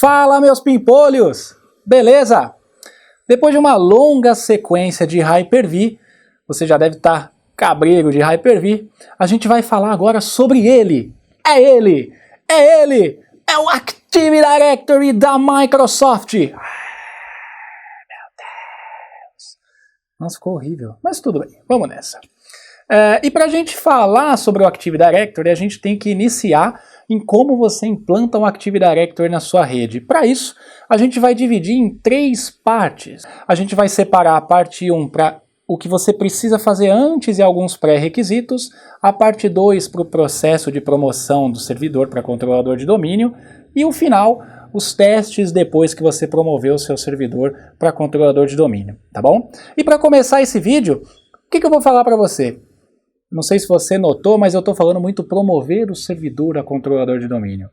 Fala, meus pimpolhos! Beleza? Depois de uma longa sequência de Hyper-V, você já deve estar cabreiro de Hyper-V, a gente vai falar agora sobre ele! É o Active Directory da Microsoft! Meu Deus! Nossa, ficou horrível, mas tudo bem, vamos nessa. E para a gente falar sobre o Active Directory, a gente tem que iniciar em como você implanta um Active Directory na sua rede. Para isso, a gente vai dividir em 3 partes. A gente vai separar a parte 1 para o que você precisa fazer antes e alguns pré-requisitos, a parte 2 para o processo de promoção do servidor para controlador de domínio, e o final, os testes depois que você promoveu o seu servidor para controlador de domínio, tá bom? E para começar esse vídeo, o que eu vou falar para você? Não sei se você notou, mas eu estou falando muito promover o servidor a controlador de domínio.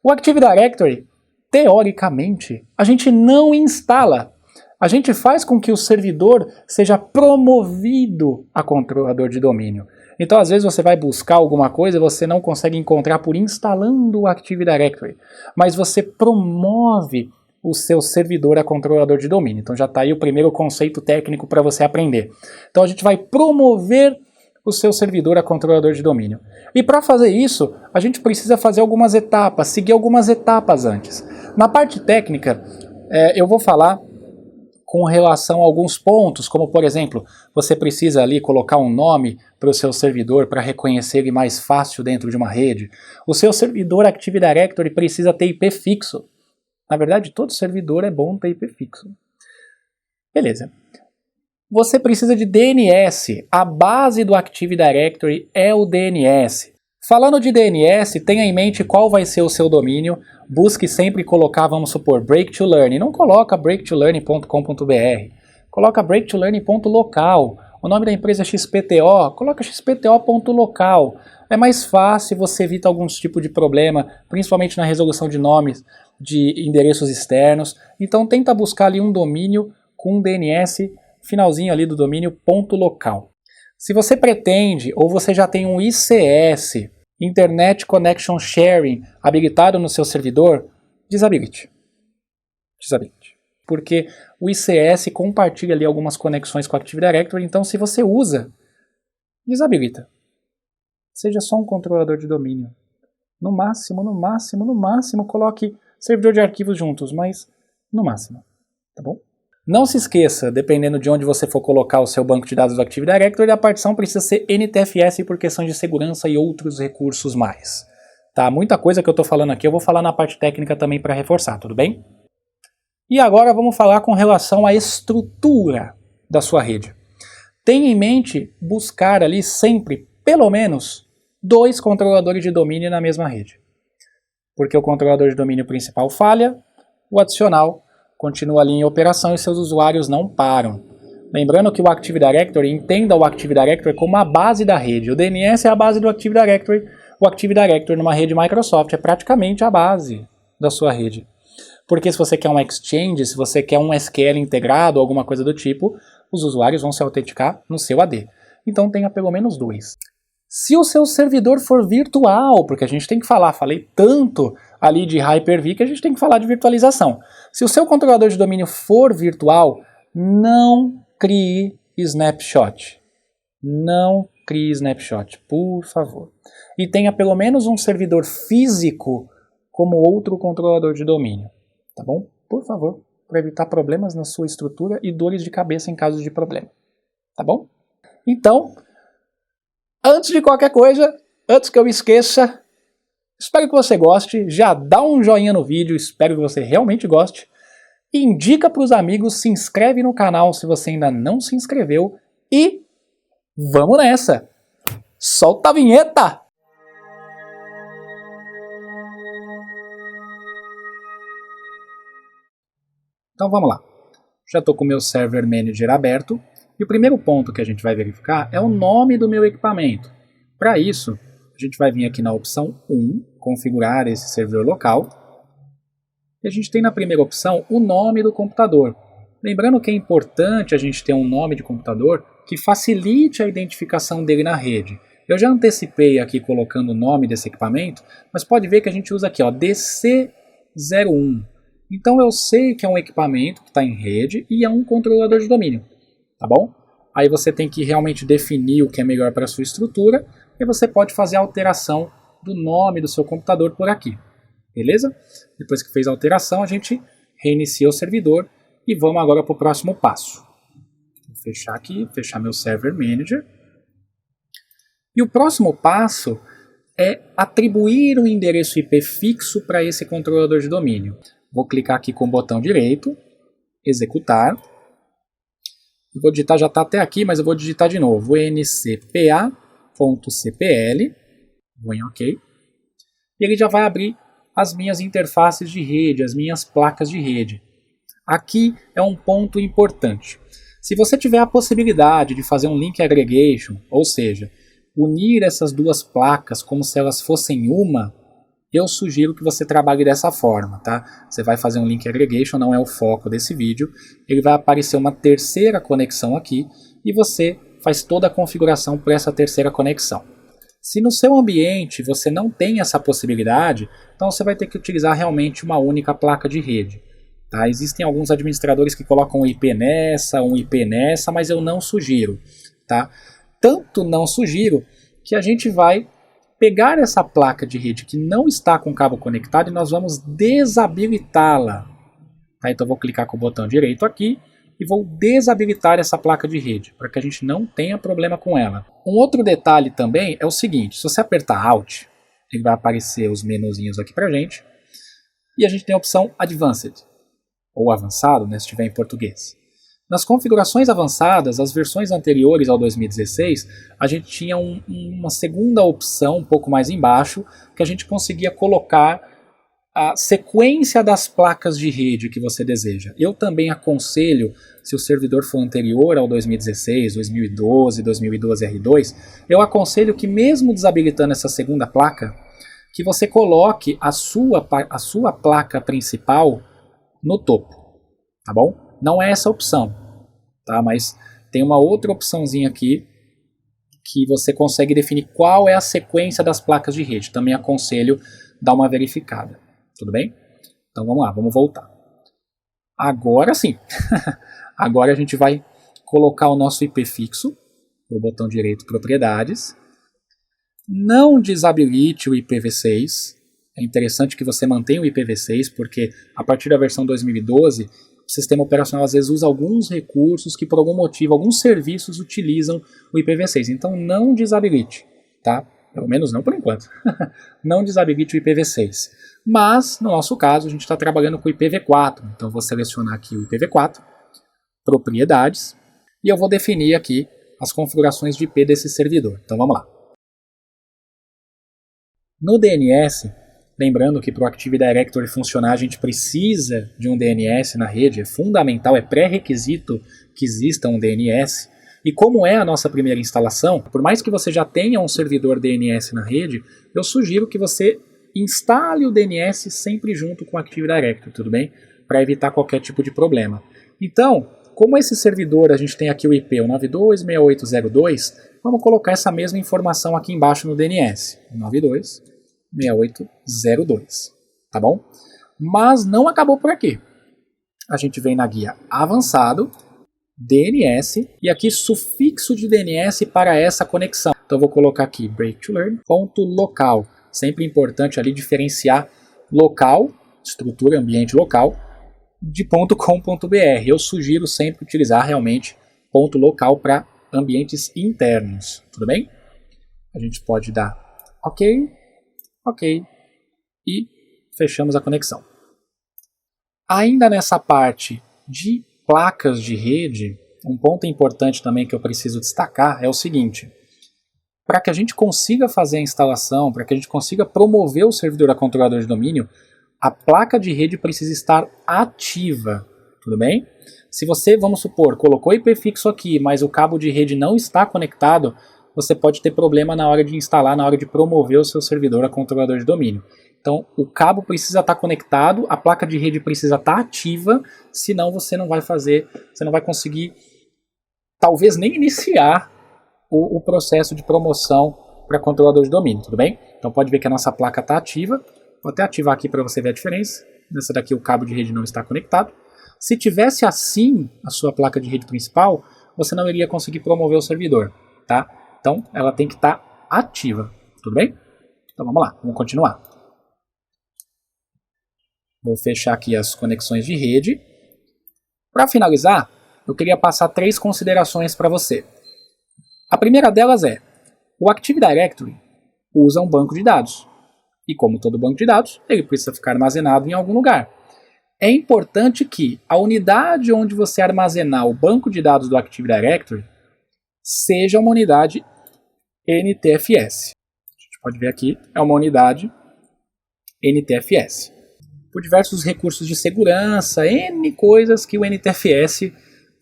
O Active Directory, teoricamente, a gente não instala. A gente faz com que o servidor seja promovido a controlador de domínio. Então, às vezes, você vai buscar alguma coisa e você não consegue encontrar por instalando o Active Directory. Mas você promove o seu servidor a controlador de domínio. Então já está aí o primeiro conceito técnico para você aprender. Então a gente vai promover o seu servidor a controlador de domínio. E para fazer isso, a gente precisa fazer algumas etapas, seguir algumas etapas antes. Na parte técnica, eu vou falar com relação a alguns pontos, como por exemplo, você precisa ali colocar um nome para o seu servidor para reconhecer ele mais fácil dentro de uma rede. O seu servidor Active Directory precisa ter IP fixo. Na verdade, todo servidor é bom ter IP fixo. Beleza. Você precisa de DNS. A base do Active Directory é o DNS. Falando de DNS, tenha em mente qual vai ser o seu domínio. Busque sempre colocar, vamos supor, break2learn. Não coloca break2learn.com.br. Coloca break2learn.local. O nome da empresa é XPTO. Coloca xpto.local. É mais fácil, você evita alguns tipos de problema, principalmente na resolução de nomes de endereços externos. Então tenta buscar ali um domínio com um DNS, finalzinho ali do domínio .local. Se você pretende, ou você já tem um ICS, Internet Connection Sharing, habilitado no seu servidor, desabilite. Porque o ICS compartilha ali algumas conexões com o Active Directory, então se você usa, desabilita. Seja só um controlador de domínio. No máximo, coloque servidor de arquivos juntos, mas no máximo, tá bom? Não se esqueça, dependendo de onde você for colocar o seu banco de dados do Active Directory, a partição precisa ser NTFS por questão de segurança e outros recursos mais. Tá? Muita coisa que eu estou falando aqui eu vou falar na parte técnica também para reforçar, tudo bem? E agora vamos falar com relação à estrutura da sua rede. Tenha em mente buscar ali sempre, pelo menos, 2 controladores de domínio na mesma rede. Porque o controlador de domínio principal falha, o adicional continua ali em operação e seus usuários não param. Lembrando que o Active Directory, entenda o Active Directory como a base da rede. O DNS é a base do Active Directory. O Active Directory numa rede Microsoft é praticamente a base da sua rede. Porque se você quer um Exchange, se você quer um SQL integrado, alguma coisa do tipo, os usuários vão se autenticar no seu AD. Então tenha pelo menos 2. Se o seu servidor for virtual, porque a gente tem que falar, falei tanto ali de Hyper-V que a gente tem que falar de virtualização. Se o seu controlador de domínio for virtual, não crie snapshot. Não crie snapshot, por favor. E tenha pelo menos um servidor físico como outro controlador de domínio. Tá bom? Por favor, para evitar problemas na sua estrutura e dores de cabeça em caso de problema. Tá bom? Então, antes de qualquer coisa, antes que eu me esqueça, espero que você goste, já dá um joinha no vídeo, espero que você realmente goste, indica para os amigos, se inscreve no canal se você ainda não se inscreveu e vamos nessa! Solta a vinheta! Então vamos lá, já estou com o meu Server Manager aberto. E o primeiro ponto que a gente vai verificar é o nome do meu equipamento. Para isso, a gente vai vir aqui na opção 1, configurar esse servidor local. E a gente tem na primeira opção o nome do computador. Lembrando que é importante a gente ter um nome de computador que facilite a identificação dele na rede. Eu já antecipei aqui colocando o nome desse equipamento, mas pode ver que a gente usa aqui, ó, DC 01. Então eu sei que é um equipamento que está em rede e é um controlador de domínio, tá bom? Aí você tem que realmente definir o que é melhor para a sua estrutura e você pode fazer a alteração do nome do seu computador por aqui, beleza? Depois que fez a alteração, a gente reinicia o servidor e vamos agora para o próximo passo. Vou fechar aqui, fechar meu Server Manager. E o próximo passo é atribuir um endereço IP fixo para esse controlador de domínio. Vou clicar aqui com o botão direito, executar. Eu vou digitar, já está até aqui, mas eu vou digitar de novo, ncpa.cpl, vou em OK, e ele já vai abrir as minhas interfaces de rede, as minhas placas de rede. Aqui é um ponto importante. Se você tiver a possibilidade de fazer um link aggregation, ou seja, unir essas duas placas como se elas fossem uma, eu sugiro que você trabalhe dessa forma, tá? Você vai fazer um link aggregation, não é o foco desse vídeo, ele vai aparecer uma terceira conexão aqui e você faz toda a configuração para essa terceira conexão. Se no seu ambiente você não tem essa possibilidade, então você vai ter que utilizar realmente uma única placa de rede. Tá? Existem alguns administradores que colocam um IP nessa, mas eu não sugiro. Tá? Tanto não sugiro que a gente vai pegar essa placa de rede que não está com cabo conectado e nós vamos desabilitá-la. Tá? Então eu vou clicar com o botão direito aqui e vou desabilitar essa placa de rede, para que a gente não tenha problema com ela. Um outro detalhe também é o seguinte, se você apertar Alt, ele vai aparecer os menuzinhos aqui pra gente, e a gente tem a opção Advanced, ou avançado, né, se estiver em português. Nas configurações avançadas, as versões anteriores ao 2016, a gente tinha uma segunda opção, um pouco mais embaixo, que a gente conseguia colocar a sequência das placas de rede que você deseja. Eu também aconselho, se o servidor for anterior ao 2016, 2012, 2012 R2, eu aconselho que mesmo desabilitando essa segunda placa, que você coloque a sua placa principal no topo, tá bom? Não é essa opção, tá? Mas tem uma outra opçãozinha aqui que você consegue definir qual é a sequência das placas de rede. Também aconselho dar uma verificada. Tudo bem? Então vamos lá, vamos voltar. Agora sim. Agora a gente vai colocar o nosso IP fixo, o botão direito Propriedades. Não desabilite o IPv6. É interessante que você mantenha o IPv6, porque a partir da versão 2012, o sistema operacional às vezes usa alguns recursos que por algum motivo, alguns serviços utilizam o IPv6. Então não desabilite, tá? Pelo menos não por enquanto. Não desabilite o IPv6. Mas, no nosso caso, a gente está trabalhando com o IPv4. Então eu vou selecionar aqui o IPv4, Propriedades, e eu vou definir aqui as configurações de IP desse servidor. Então vamos lá. No DNS, lembrando que para o Active Directory funcionar a gente precisa de um DNS na rede, é fundamental, é pré-requisito que exista um DNS. E como é a nossa primeira instalação, por mais que você já tenha um servidor DNS na rede, eu sugiro que você instale o DNS sempre junto com o Active Directory, tudo bem? Para evitar qualquer tipo de problema. Então, como esse servidor a gente tem aqui o IP, o 926802, vamos colocar essa mesma informação aqui embaixo no DNS, 926802, tá bom? Mas não acabou por aqui. A gente vem na guia Avançado, DNS, e aqui sufixo de DNS para essa conexão. Então eu vou colocar aqui break to learn, ponto local. Sempre importante ali diferenciar local, estrutura, ambiente local, de .com.br. Eu sugiro sempre utilizar realmente ponto local para ambientes internos, tudo bem? A gente pode dar OK, OK, e fechamos a conexão. Ainda nessa parte de placas de rede, um ponto importante também que eu preciso destacar é o seguinte: para que a gente consiga fazer a instalação, para que a gente consiga promover o servidor a controlador de domínio, a placa de rede precisa estar ativa, tudo bem? Se você, vamos supor, colocou IP fixo aqui, mas o cabo de rede não está conectado, você pode ter problema na hora de instalar, na hora de promover o seu servidor a controlador de domínio. Então, o cabo precisa estar conectado, a placa de rede precisa estar ativa, senão você não vai conseguir, talvez nem iniciar o processo de promoção para controlador de domínio, tudo bem? Então pode ver que a nossa placa está ativa. Vou até ativar aqui para você ver a diferença. Nessa daqui o cabo de rede não está conectado. Se tivesse assim a sua placa de rede principal, você não iria conseguir promover o servidor, tá? Então ela tem que estar ativa, tudo bem? Então vamos lá, vamos continuar. Vou fechar aqui as conexões de rede. Para finalizar, eu queria passar 3 considerações para você. A primeira delas é, o Active Directory usa um banco de dados. E como todo banco de dados, ele precisa ficar armazenado em algum lugar. É importante que a unidade onde você armazenar o banco de dados do Active Directory seja uma unidade NTFS. A gente pode ver aqui, é uma unidade NTFS. Por diversos recursos de segurança, N coisas que o NTFS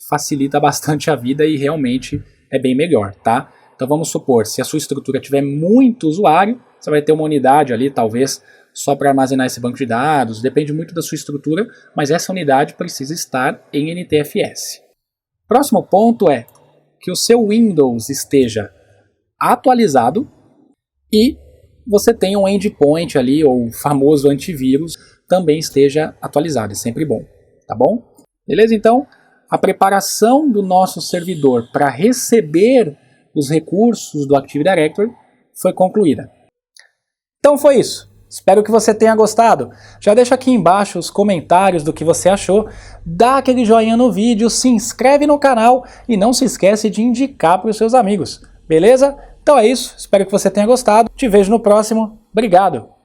facilita bastante a vida e realmente é bem melhor, tá? Então vamos supor, se a sua estrutura tiver muito usuário, você vai ter uma unidade ali, talvez, só para armazenar esse banco de dados, depende muito da sua estrutura, mas essa unidade precisa estar em NTFS. Próximo ponto é que o seu Windows esteja atualizado e você tenha um endpoint ali, ou o famoso antivírus, também esteja atualizado, é sempre bom, tá bom? Beleza? Então, a preparação do nosso servidor para receber os recursos do Active Directory foi concluída. Então foi isso. Espero que você tenha gostado. Já deixa aqui embaixo os comentários do que você achou, dá aquele joinha no vídeo, se inscreve no canal e não se esquece de indicar para os seus amigos. Beleza? Então é isso. Espero que você tenha gostado. Te vejo no próximo. Obrigado!